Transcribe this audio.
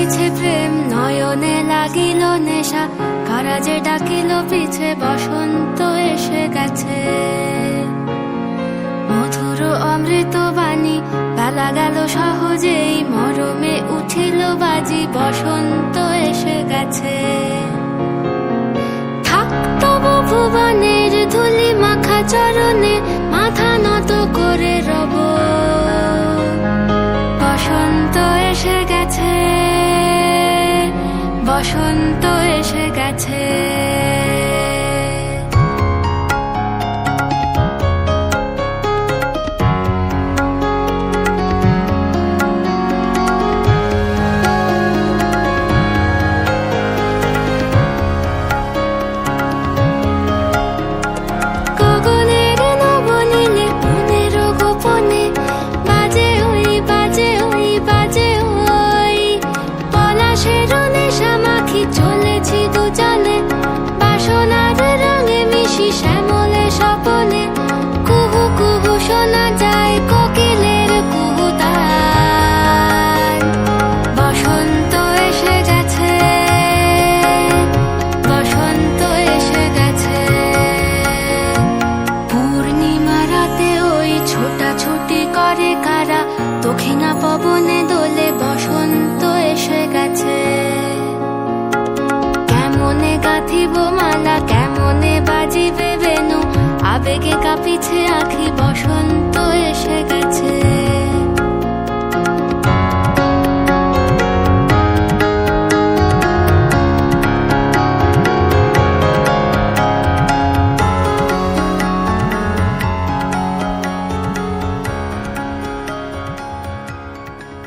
পিছে প্রেম নয়নে লাগিল নেশা, কারা যে ডাকিল পিছে বসন্ত এসে গেছে। মধুর অমৃত বাণী বেলা গেল সহজেই, মরমে উঠিল বাজি বসন্ত এসে গেছে। থাকতব ভুবনের ধুলি মাখা চরণে, মাথা নত করে রব। বসন্ত এসে গেছে, বসন্ত এসে গেছে। চলেছি দুজনে বাসনার রঙে মিশি শ্যামলে স্বপনে, কুহু কুহু শোনা যায় কোকিলের কুহুতান। বসন্ত এসে গেছে, বসন্ত এসে গেছে। পূর্ণিমা রাতে ওই ছোটাছুটি করে কারা, দক্ষিণা পবনে দোলে বসন্ত এসে গেছে। কেমনে গাঁথিব মালা, কেমনে বাজিবে বেনু, আবেগে কাঁপিছে আঁখি।